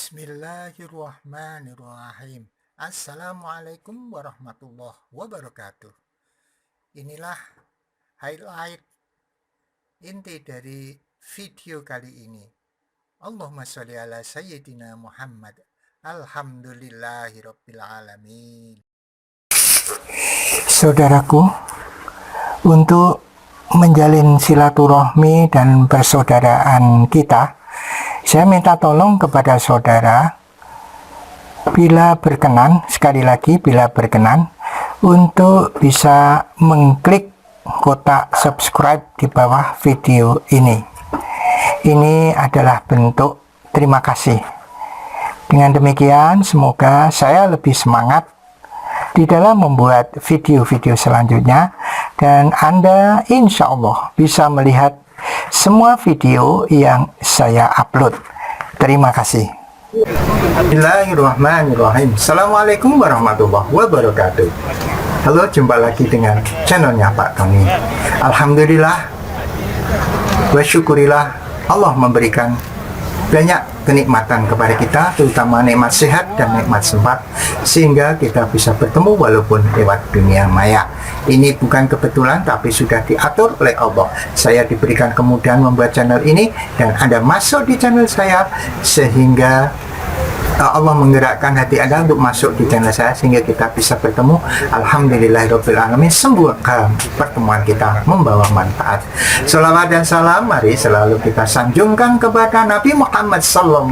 Bismillahirrahmanirrahim. Assalamualaikum warahmatullahi wabarakatuh. Inilah highlight inti dari video kali ini. Allahumma sholli ala sayyidina Muhammad. Alhamdulillahirabbil alamin. Saudaraku, untuk menjalin silaturahmi dan persaudaraan kita, saya minta tolong kepada saudara, bila berkenan, sekali lagi bila berkenan, untuk bisa mengklik kotak subscribe di bawah video ini. Ini adalah bentuk terima kasih. Dengan demikian, semoga saya lebih semangat di dalam membuat video-video selanjutnya, dan Anda insya Allah bisa melihat semua video yang saya upload. Terima kasih. Bismillahirrahmanirrahim. Assalamualaikum warahmatullahi wabarakatuh. Halo, jumpa lagi dengan channelnya Pak Tony. Alhamdulillah wa syukurillah, Allah memberikan banyak kenikmatan kepada kita, terutama nikmat sehat dan nikmat sempat, sehingga kita bisa bertemu walaupun lewat dunia maya. Ini bukan kebetulan, tapi sudah diatur oleh Allah. Saya diberikan kemudahan membuat channel ini, dan Anda masuk di channel saya, sehingga Allah menggerakkan hati Anda untuk masuk di channel saya, sehingga kita bisa bertemu. Alhamdulillahirabbil alamin. Semoga pertemuan kita membawa manfaat. Shalawat dan salam mari selalu kita sanjungkan kepada Nabi Muhammad SAW,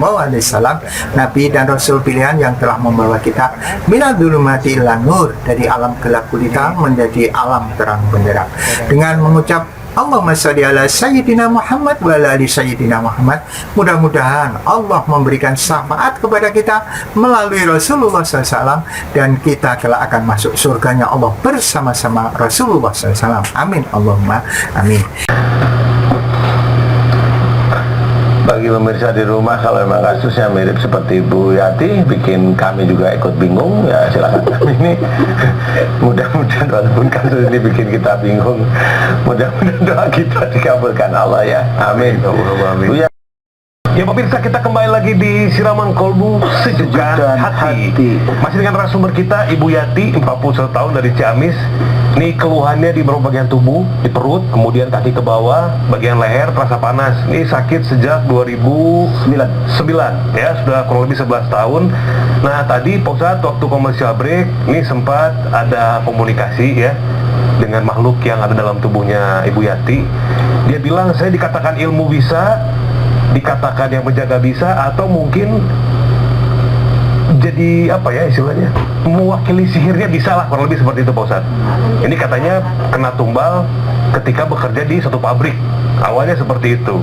Nabi dan Rasul pilihan yang telah membawa kita minal dzulumati ilan nur, dari alam gelap gulita menjadi alam terang benderang. Dengan mengucap Allahumma sholli ala sayyidina Muhammad wa ala ali sayyidina Muhammad, mudah-mudahan Allah memberikan syafaat kepada kita melalui Rasulullah SAW, dan kita kelak akan masuk surganya Allah bersama-sama Rasulullah SAW. Amin Allahumma amin. Bagi pemirsa di rumah, kalau memang kasusnya mirip seperti Bu Yati, bikin kami juga ikut bingung, ya silakan kami ini. Mudah-mudahan walaupun kasus ini bikin kita bingung, mudah-mudahan doa kita dikabulkan Allah ya. Amin. Bu Yati. Ya pemirsa, kita kembali lagi di Siraman Kolbu Sejukan Hati. Masih dengan narasumber kita, Ibu Yati, 41 tahun dari Ciamis. Ini keluhannya di beberapa bagian tubuh, di perut, kemudian kaki ke bawah, bagian leher terasa panas. Ini sakit sejak 2009 ya, sudah kurang lebih 11 tahun. Nah tadi Pak Ustadz waktu komersial break, ini sempat ada komunikasi ya dengan makhluk yang ada dalam tubuhnya Ibu Yati. Dia bilang, saya dikatakan ilmu bisa, dikatakan yang menjaga bisa, atau mungkin jadi apa ya istilahnya, mewakili sihirnya bisa lah, kurang lebih seperti itu Pak Ustadz. Ini katanya kena tumbal ketika bekerja di suatu pabrik, awalnya seperti itu,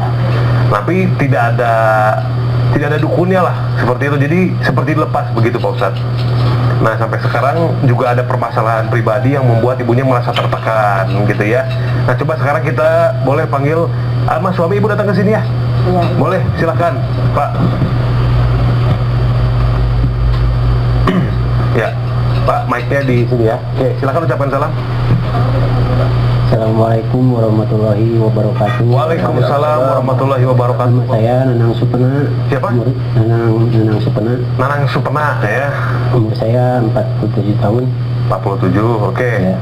tapi tidak ada dukunnya lah, seperti itu, jadi seperti dilepas begitu Pak Ustadz. Nah sampai sekarang juga ada permasalahan pribadi yang membuat ibunya merasa tertekan gitu ya. Nah coba sekarang kita boleh panggil Mas, suami ibu datang ke sini ya? Iya. Boleh, silakan Pak. Ya, Pak, mic-nya di sini ya. Oke, silakan ucapkan salam. Assalamualaikum warahmatullahi wabarakatuh. Waalaikumsalam warahmatullahi wabarakatuh. Nama saya Nanang Supena. Siapa? Nanang Supena. Nanang Supena ya. Umur saya 47 tahun. 47, oke. Ya.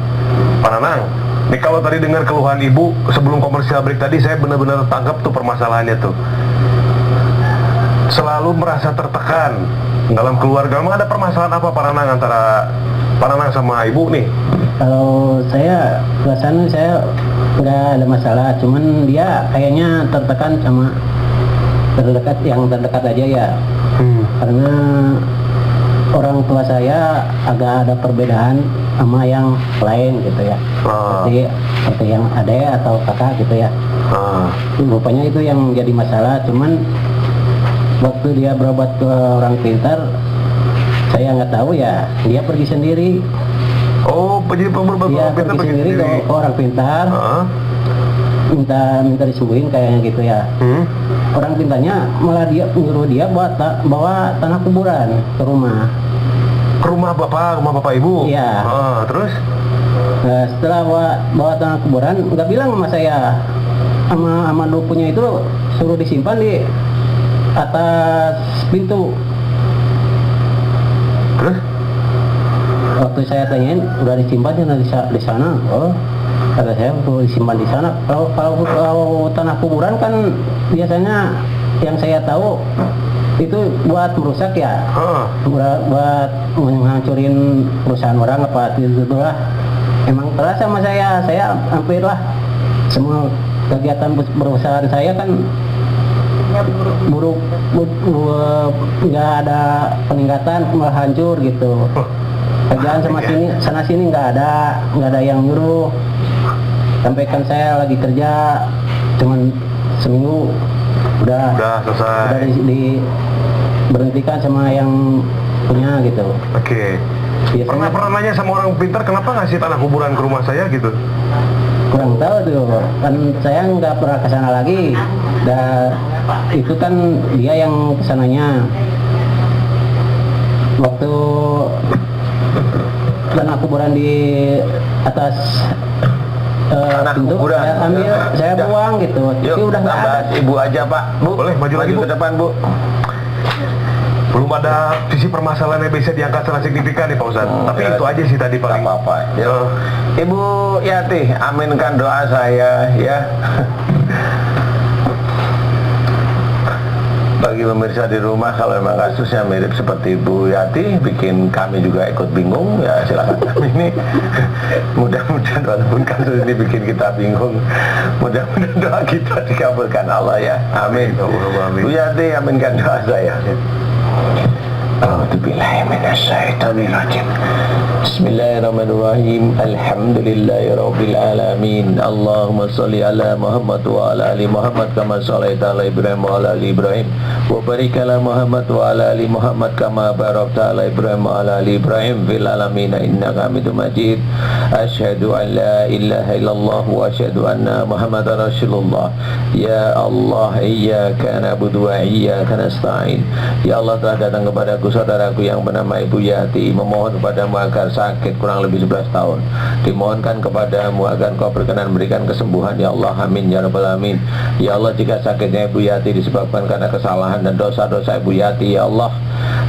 Pak Nanang, ini kalau tadi dengar keluhan ibu sebelum komersial break tadi, saya benar-benar tangkap tuh permasalahannya tuh. Selalu merasa tertekan dalam keluarga. Memang ada permasalahan apa Pak Nanang antara Pak Nanang sama ibu nih? Kalau saya perasaan saya nggak ada masalah, cuman dia kayaknya tertekan sama yang terdekat aja ya. Karena orang tua saya agak ada perbedaan sama yang lain gitu ya. Seperti yang adek atau kakak gitu ya. Rupanya itu yang jadi masalah, cuman waktu dia berobat ke orang pintar, saya nggak tahu ya, dia pergi sendiri. Oh, jadi Dia pergi sendiri ke orang pintar, minta disembuhin kayaknya gitu ya. Orang pintarnya malah dia nyuruh dia bawa tanah kuburan ke rumah. Ke rumah bapak ibu? Iya. Terus? Nah, setelah bawa tanah kuburan, nggak bilang sama saya, sama dukunya itu suruh disimpan di atas pintu Terus? Waktu saya tanyain udah disimpan di sana. Oh, kata saya perlu disimpan di sana. Kalau tanah kuburan kan biasanya yang saya tahu itu buat merusak ya, buat menghancurin perusahaan orang apa itu lah. Emang terasa sama saya hampir lah semua kegiatan perusahaan saya kan buruk, nggak ada peningkatan, malah hancur gitu. Kerjaan sana sini nggak ada yang nyuruh. Sampaikan saya lagi kerja cuman seminggu udah selesai, udah berhentikan sama yang punya gitu. Oke. Pernah nanya sama orang pintar kenapa ngasih tanah kuburan ke rumah saya gitu? Kurang tahu tuh, kan saya nggak pernah kesana lagi. Dan itu kan dia yang kesananya. Waktu tanah kuburan di atas tanah pintu, kuburan saya buang gitu. Tapi udah nggak ada. Ibu aja Pak. Bu, boleh maju lagi Bu. Ke depan Bu. Belum ada sisi permasalahan yang bisa diangkat secara signifikan nih Pak Ustadz. Tapi itu aja sih tadi paling. Apa-apa. Ibu Yati, aminkan doa saya ya. Bagi pemirsa di rumah, kalau memang kasusnya mirip seperti Bu Yati, bikin kami juga ikut bingung, ya silakan kami ini. Mudah-mudahan walaupun kasus ini bikin kita bingung, mudah-mudahan doa kita dikabulkan Allah ya. Amin. Bu Yati, aminkan doa saya. A'udzubillahiminasyaitonirrajim. Bismillahirrahmanirrahim. Alhamdulillahirabbil alamin. Allahumma shalli ala Muhammad wa ala ali Muhammad kama shallaita ala Ibrahim wa ala ali Ibrahim wa barik ala Muhammad wa ala ali Muhammad kama barakta ala Ibrahim wa ala ali Ibrahim fil alamin innaka Hamidum Majid. Asyhadu an la ilaha illallah wa asyhadu anna Muhammadar Rasulullah. Ya Allah, iyyaka na'budu wa iyyaka nasta'in. Ya Allah, telah datang kepadaku saudaraku yang bernama Ibu Yati, memohon kepadamu agar sakit kurang lebih 11 tahun. Dimohonkan kepadamu agar kau berkenan berikan kesembuhan ya Allah, amin ya rabbal alamin. Ya Allah, jika sakitnya Ibu Yati disebabkan karena kesalahan dan dosa-dosa Ibu Yati ya Allah,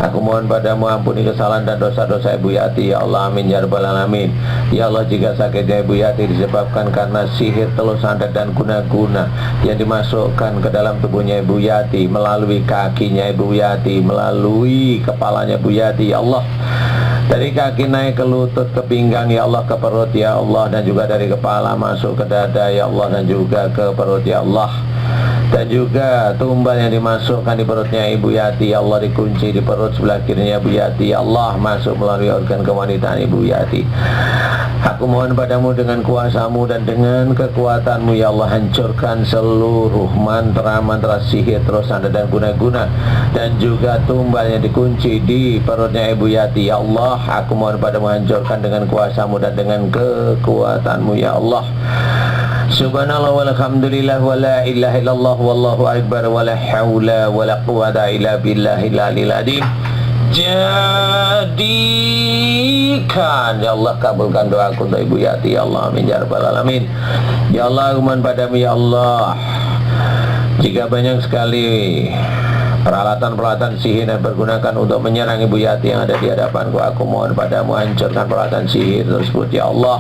aku mohon padamu ampuni kesalahan dan dosa-dosa Ibu Yati ya Allah, amin ya rabbal alamin. Ya Allah, jika sakitnya Ibu Yati disebabkan karena sihir, telur santet dan guna-guna yang dimasukkan ke dalam tubuhnya Ibu Yati melalui kakinya Ibu Yati, melalui kepalanya Bu Yati ya Allah, dari kaki naik ke lutut, ke pinggang ya Allah, ke perut ya Allah, dan juga dari kepala masuk ke dada ya Allah, dan juga ke perut ya Allah, dan juga tumbal yang dimasukkan di perutnya Ibu Yati ya Allah, dikunci di perut sebelah kirinya Ibu Yati ya Allah, masuk melalui organ kewanitaan Ibu Yati. Aku mohon padamu dengan kuasamu dan dengan kekuatanmu ya Allah, hancurkan seluruh mantra-mantra sihir, terus santet dan guna-guna, dan juga tumbal yang dikunci di perutnya Ibu Yati ya Allah. Aku mohon padamu, hancurkan dengan kuasamu dan dengan kekuatanmu ya Allah. Subhanallah walhamdulillah wa la ilaha illallah wallahu akbar wa la hawla wa la quwata illa billahil aliyil azim. Jadikan ya Allah, kabulkan doaku untuk Ibu Yati ya Allah, amin ya rabbal alamin. Ya Allah, aku mohon padamu ya Allah, jika banyak sekali peralatan-peralatan sihir yang pergunakan untuk menyerang Ibu Yati yang ada di hadapanku, aku mohon padamu, hancurkan peralatan sihir tersebut ya Allah.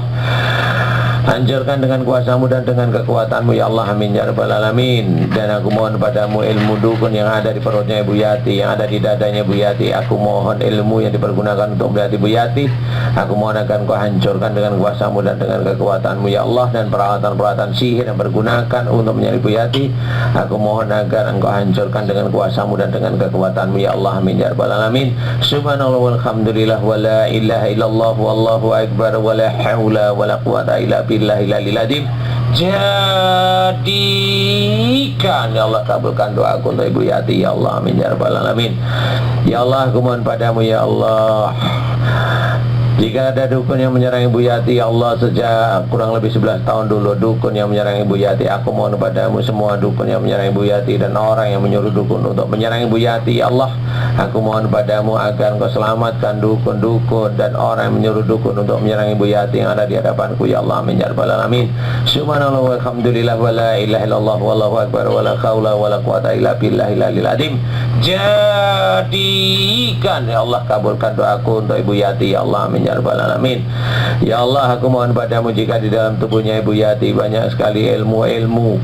Hancurkan dengan kuasamu dan dengan kekuatanmu ya Allah, amin ya rabbal alamin. Dan aku mohon padamu ilmu dukun yang ada di perutnya Ibu Yati, yang ada di dadanya Ibu Yati, aku mohon ilmu yang dipergunakan untuk melihat Ibu Yati, aku mohon akan kau hancurkan dengan kuasamu dan dengan kekuatanmu ya Allah. Dan peralatan-peralatan sihir yang pergunakan untuk menyerang Ibu Yati, aku mohon agar engkau hancurkan dengan kuasamu dan dengan kekuatanmu ya Allah, amin ya rabbal alamin. Subhanallah walhamdulillah wa la ilaha illallah wallahu akbar wa la hawla wa la quwata illa billahil aliyil azim. Jadikan ya Allah, kabulkan doaku untuk Ibu Yati ya Allah, amin ya rabbal alamin. Ya Allah, aku mohon padamu ya Allah, jika ada dukun yang menyerang Ibu Yati ya Allah sejak kurang lebih 11 tahun dulu, dukun yang menyerang Ibu Yati, aku mohon padamu semua dukun yang menyerang Ibu Yati dan orang yang menyuruh dukun untuk menyerang Ibu Yati ya Allah, Aku mohon padamu agar engkau selamatkan dukun-dukun dan orang yang menyuruh dukun untuk menyerang Ibu Yati yang ada di hadapanku, ya Allah, amin ya rabbal alamin. Subhanallah walhamdulillah wa la ilaha illallah wallahu akbar wa la haula wa la quwata illa billahil aliyil azim. Jadikan ya Allah, kabulkan doaku untuk Ibu Yati, ya Allah, amin ya rabbal alamin. Ya Allah, aku mohon padamu jika di dalam tubuhnya Ibu Yati banyak sekali ilmu-ilmu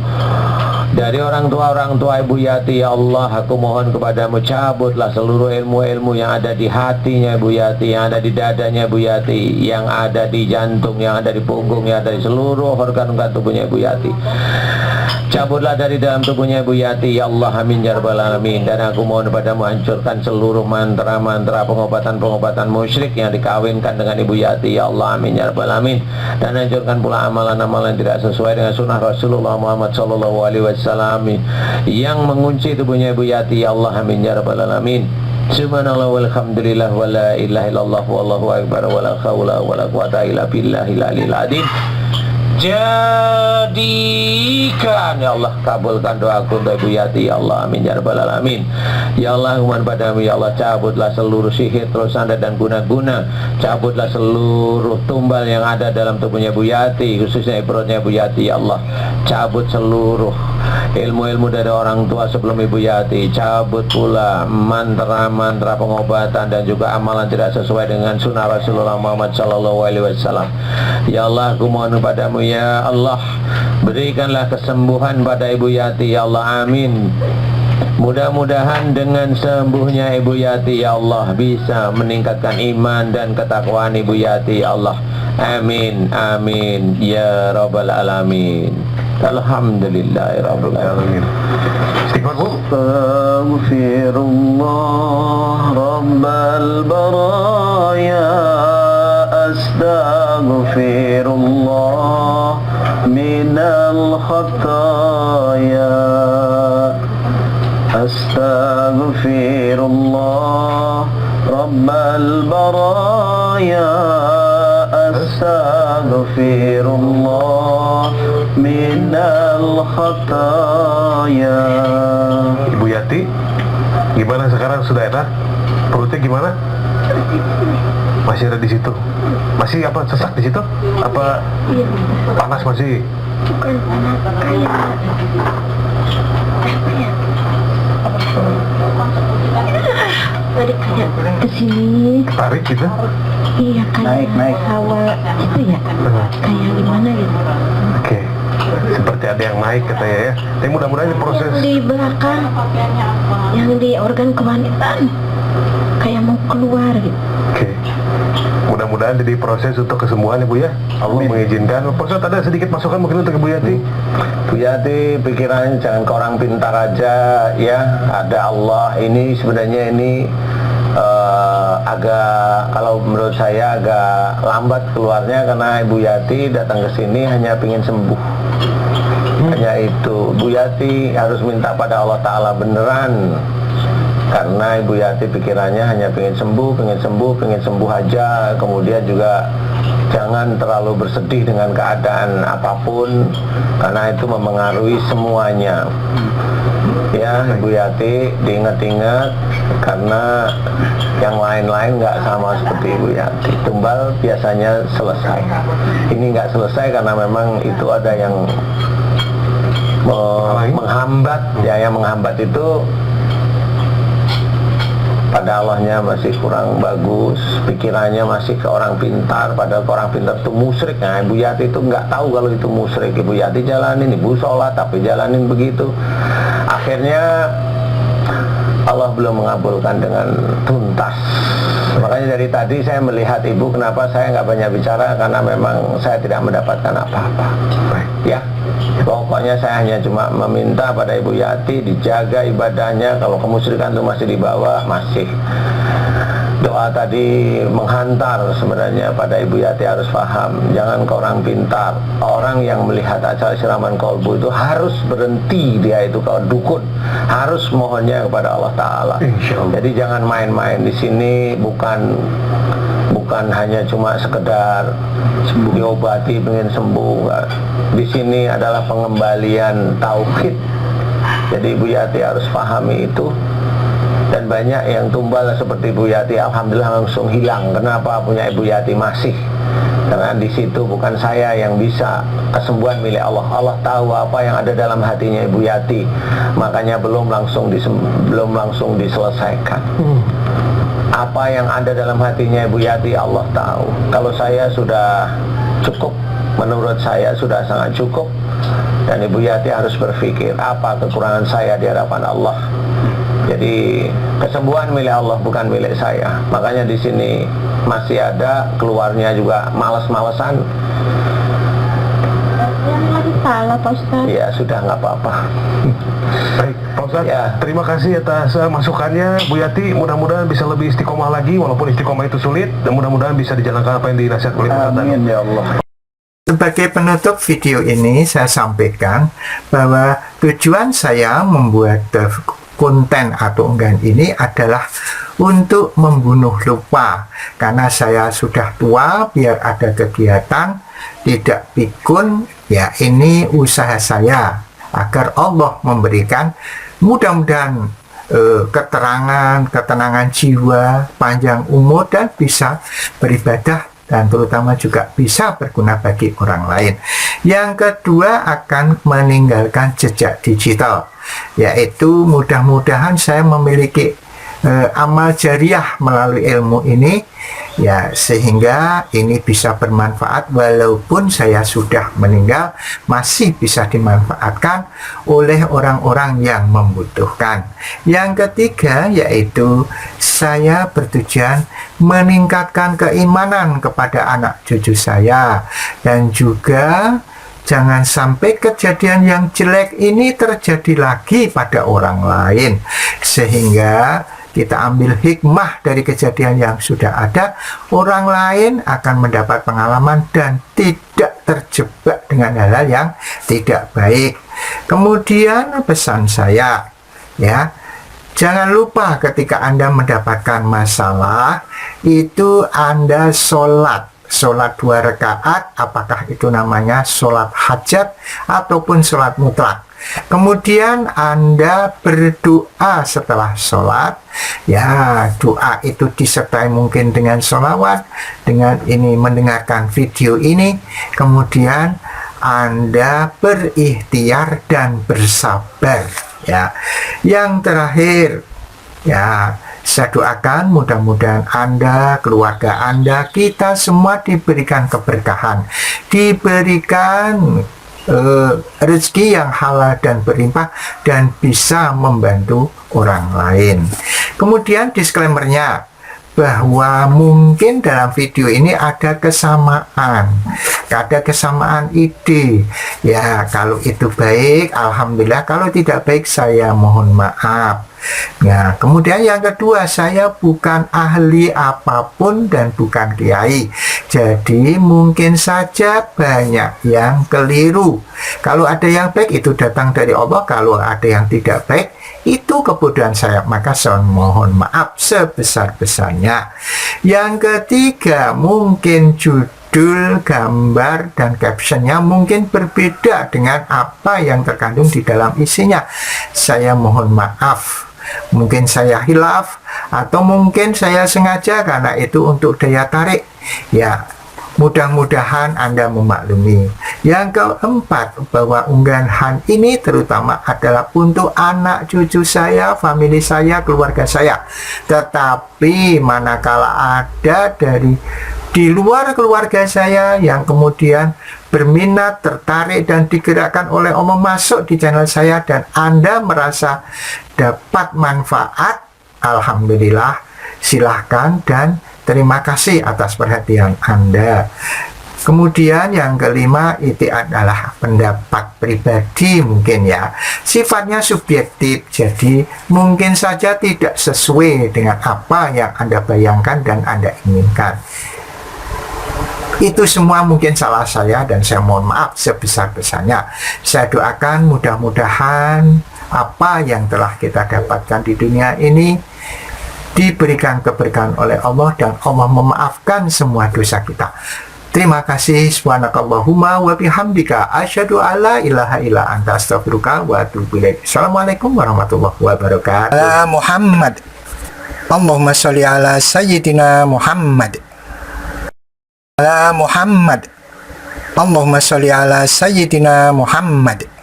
dari orang tua Ibu Yati, ya Allah, aku mohon kepadamu, cabutlah seluruh ilmu-ilmu yang ada di hatinya Ibu Yati, yang ada di dadanya Ibu Yati, yang ada di jantung, yang ada di punggung, yang ada di seluruh organ-organ tubuhnya Ibu Yati. Cabutlah dari dalam tubuhnya Ibu Yati, ya Allah, amin ya rabbal alamin. Dan aku mohon padamu, hancurkan seluruh mantra-mantra pengobatan-pengobatan musyrik yang dikawinkan dengan Ibu Yati, ya Allah, amin ya rabbal alamin. Dan hancurkan pula amalan-amalan yang tidak sesuai dengan sunnah Rasulullah Muhammad sallallahu alaihi wasallam yang mengunci tubuhnya Ibu Yati, ya Allah, amin ya rabbal alamin. Subhanallah walhamdulillah wa la ilaha illallah wallahu akbar wa la haula wa la quwata illa billahil aliyil azim. Jadikan ya Allah, kabulkan doaku untuk Ibu Yati, ya Allah, amin ya rabbal alamin. Ya Allah, mohon padamu, ya Allah, cabutlah seluruh sihir, terus anda dan guna-guna. Cabutlah seluruh tumbal yang ada dalam tubuhnya Ibu Yati, khususnya perutnya Ibu Yati, ya Allah. Cabut seluruh ilmu-ilmu dari orang tua sebelum Ibu Yati. Cabut pula mantra-mantra pengobatan dan juga amalan tidak sesuai dengan sunnah Rasulullah Muhammad sallallahu alaihi wasallam. Ya Allah, aku mohon padamu, ya Allah, berikanlah kesembuhan pada Ibu Yati, ya Allah, amin. Mudah-mudahan dengan sembuhnya Ibu Yati, ya Allah, bisa meningkatkan iman dan ketakwaan Ibu Yati, ya Allah, amin, amin ya rabbal alamin. Alhamdulillahirabbil alamin. Istighfar, Bu. Astaghfirullah rabbal baraya, astaghfirullah minal khataya, astaghfirullah rabbal baraya, astaghfirullah minal khataya. Ibu Yati, gimana sekarang, sudah enak? Perutnya gimana? Masih ada di situ? Masih apa, sesak di situ? Apa panas masih? Bukan panas, kayak apa ya? Tadi kayak kesini. Tarik gitu? Iya, kayak Naik. hawa itu ya. Kayak gimana gitu? Oke. Seperti ada yang naik katanya ya. Tapi mudah-mudahan ini proses. Yang di belakang, yang di organ kewanitaan, kayak mau keluar gitu. Oke. Mudah-mudahan jadi proses untuk kesembuhan, Ibu ya. Allah mengizinkan. Pak Ustadz, ada sedikit masukan mungkin untuk Ibu Yati. Bu Yati, pikirannya jangan ke orang pintar aja ya. Ada Allah. Ini sebenarnya ini agak, kalau menurut saya agak lambat keluarnya, karena Ibu Yati datang ke sini hanya ingin sembuh. Hanya itu. Bu Yati harus minta pada Allah Ta'ala beneran, karena Ibu Yati pikirannya hanya pengen sembuh aja. Kemudian juga jangan terlalu bersedih dengan keadaan apapun, karena itu mempengaruhi semuanya. Ya, Ibu Yati diingat-ingat, karena yang lain-lain nggak sama seperti Ibu Yati. Tumbal biasanya selesai, ini nggak selesai karena memang itu ada yang menghambat. Ya, yang menghambat itu pada Allahnya masih kurang bagus, pikirannya masih ke orang pintar, padahal ke orang pintar itu musyrik. Nah, Ibu Yati itu nggak tahu kalau itu musyrik. Ibu Yati jalanin, Ibu sholat tapi jalanin begitu. Akhirnya Allah belum mengabulkan dengan tuntas. Makanya dari tadi saya melihat Ibu, kenapa saya nggak banyak bicara, karena memang saya tidak mendapatkan apa-apa. Ya, pokoknya saya hanya cuma meminta pada Ibu Yati dijaga ibadahnya. Kalau kemusyrikan itu masih dibawa, masih. Doa tadi menghantar sebenarnya pada Ibu Yati harus paham, jangan ke orang pintar. Orang yang melihat acara siraman kolbu itu harus berhenti, dia itu kalau dukun harus mohonnya kepada Allah Ta'ala. Jadi jangan main-main di sini, bukan hanya cuma sekedar diobati pengen sembuh. Di sini adalah pengembalian tauhid. Jadi Ibu Yati harus pahami itu. Dan banyak yang tumbal seperti Ibu Yati, alhamdulillah langsung hilang. Kenapa? Punya Ibu Yati masih. Karena di situ bukan saya yang bisa, kesembuhan milik Allah. Allah tahu apa yang ada dalam hatinya Ibu Yati, makanya belum langsung diselesaikan. Apa yang ada dalam hatinya Ibu Yati Allah tahu. Kalau saya sudah cukup, menurut saya sudah sangat cukup. Dan Ibu Yati harus berpikir apa kekurangan saya di hadapan Allah. Jadi kesembuhan milik Allah, bukan milik saya. Makanya di sini masih ada, keluarnya juga malas-malesan. Lagi salah Pak Ustaz. Ya sudah, nggak apa-apa. Baik, Pak Ustadz, Ya. terima kasih atas masukannya Bu Yati. Mudah-mudahan bisa lebih istiqomah lagi, walaupun istiqomah itu sulit, dan mudah-mudahan bisa dijalankan apa yang dinasihat oleh Pak Ustadz. Amin ya Allah. Sebagai penutup video ini, saya sampaikan bahwa tujuan saya membuat konten atau unggahan ini adalah untuk membunuh lupa. Karena saya sudah tua, biar ada kegiatan, tidak pikun, ya ini usaha saya agar Allah memberikan mudah-mudahan ketenangan jiwa, panjang umur, dan bisa beribadah, dan terutama juga bisa berguna bagi orang lain. Yang kedua, akan meninggalkan jejak digital, yaitu mudah-mudahan saya memiliki amal jariah melalui ilmu ini, ya, sehingga ini bisa bermanfaat walaupun saya sudah meninggal, masih bisa dimanfaatkan oleh orang-orang yang membutuhkan. Yang ketiga, yaitu saya bertujuan meningkatkan keimanan kepada anak cucu saya, dan juga jangan sampai kejadian yang jelek ini terjadi lagi pada orang lain, sehingga kita ambil hikmah dari kejadian yang sudah ada. Orang lain akan mendapat pengalaman dan tidak terjebak dengan hal-hal yang tidak baik. Kemudian pesan saya, ya, jangan lupa ketika Anda mendapatkan masalah, itu Anda sholat 2 rakaat, apakah itu namanya sholat hajat ataupun sholat mutlak. Kemudian Anda berdoa setelah sholat, ya, doa itu disertai mungkin dengan sholawat, dengan ini mendengarkan video ini. Kemudian Anda berikhtiar dan bersabar, ya. Yang terakhir, ya, saya doakan mudah-mudahan Anda, keluarga Anda, kita semua diberikan keberkahan, diberikan rezeki yang halal dan berlimpah, dan bisa membantu orang lain. Kemudian disclaimer-nya, bahwa mungkin dalam video ini ada kesamaan ide. Ya, kalau itu baik, alhamdulillah. Kalau tidak baik, saya mohon maaf. Nah, kemudian yang kedua, saya bukan ahli apapun dan bukan kiai. Jadi mungkin saja banyak yang keliru. Kalau ada yang baik, itu datang dari Allah. Kalau ada yang tidak baik, itu kebodohan saya, maka saya mohon maaf sebesar-besarnya. Yang ketiga, mungkin judul, gambar, dan captionnya mungkin berbeda dengan apa yang terkandung di dalam isinya. Saya mohon maaf. Mungkin saya hilaf, atau mungkin saya sengaja, karena itu untuk daya tarik. Ya, mudah-mudahan Anda memaklumi. Yang keempat, bahwa unggahan ini terutama adalah untuk anak cucu saya, famili saya, keluarga saya. Tetapi manakala ada dari di luar keluarga saya yang kemudian berminat, tertarik, dan digerakkan oleh Allah masuk di channel saya, dan Anda merasa dapat manfaat, alhamdulillah, silahkan, dan terima kasih atas perhatian Anda. Kemudian yang kelima, itu adalah pendapat pribadi mungkin, ya. Sifatnya subjektif, jadi mungkin saja tidak sesuai dengan apa yang Anda bayangkan dan Anda inginkan. Itu semua mungkin salah saya, dan saya mohon maaf sebesar-besarnya. Saya doakan mudah-mudahan apa yang telah kita dapatkan di dunia ini diberikan keberkahan oleh Allah, dan Allah memaafkan semua dosa kita. Terima kasih. Subhanakallahumma wa bihamdika asyhadu alla ilaha illa anta astaghfiruka wa atubu ilaik. Assalamualaikum warahmatullahi wabarakatuh. Muhammad Allahumma sholli ala sayyidina Muhammad. Ala Muhammad. Allahumma sholli ala sayyidina Muhammad.